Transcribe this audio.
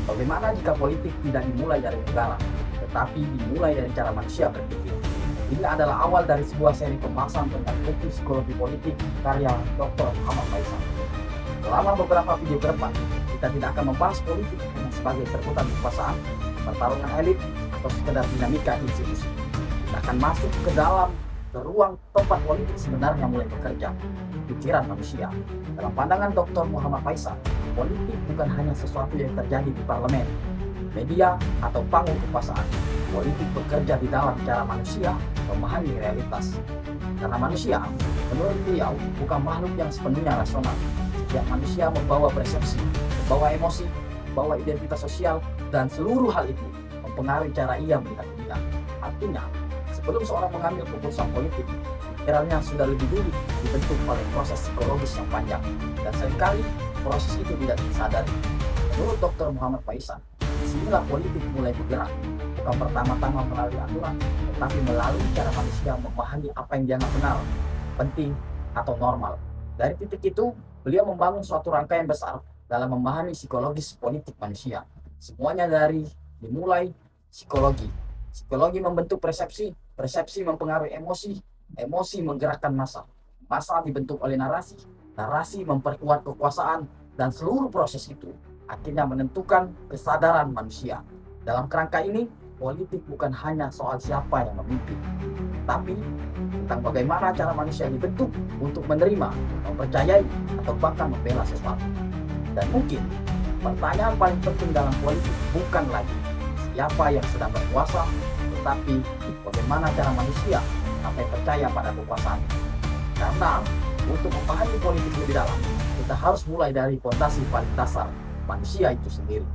Bagaimana jika politik tidak dimulai dari negara, tetapi dimulai dari cara manusia berpikir? Ini adalah awal dari sebuah seri pembahasan tentang buku psikologi politik karya Dr. Muhammad Faisal. Selama beberapa video ke depan, kita tidak akan membahas politik hanya sebagai perebutan kekuasaan, pertarungan elit, atau sekedar dinamika institusi. Kita akan masuk ke ruang tempat politik sebenarnya mulai bekerja, pikiran manusia. Dalam pandangan Dr. Muhammad Faisal, politik bukan hanya sesuatu yang terjadi di parlemen, media, atau panggung kekuasaan. Politik bekerja di dalam cara manusia memahami realitas. Karena manusia, menurut beliau, bukan makhluk yang sepenuhnya rasional. Setiap manusia membawa persepsi, membawa emosi, membawa identitas sosial, dan seluruh hal itu mempengaruhi cara ia melihat dunia. Artinya, sebelum seorang mengambil keputusan politik, pikirannya sudah lebih dulu dibentuk oleh proses psikologis yang panjang, dan seringkali proses itu tidak disadari. Menurut Dr. Muhammad Faisal, disinilah politik mulai bergerak, bukan pertama-tama melalui aturan, tetapi melalui cara manusia memahami apa yang dianggap benar, penting, atau normal. Dari titik itu, beliau membangun suatu rangkaian besar dalam memahami psikologis politik manusia. Semuanya dimulai psikologi. Psikologi membentuk persepsi, persepsi mempengaruhi emosi, emosi menggerakkan massa. Massa dibentuk oleh narasi, narasi memperkuat kekuasaan, dan seluruh proses itu akhirnya menentukan kesadaran manusia. Dalam kerangka ini, politik bukan hanya soal siapa yang memimpin, tapi tentang bagaimana cara manusia dibentuk untuk menerima, mempercayai, atau bahkan membela sesuatu. Dan mungkin pertanyaan paling penting dalam politik bukan lagi siapa yang sedang berkuasa, tetapi bagaimana cara manusia sampai percaya pada kekuasaan. Karena untuk memahami politik lebih dalam, kita harus mulai dari fondasi paling dasar, manusia itu sendiri.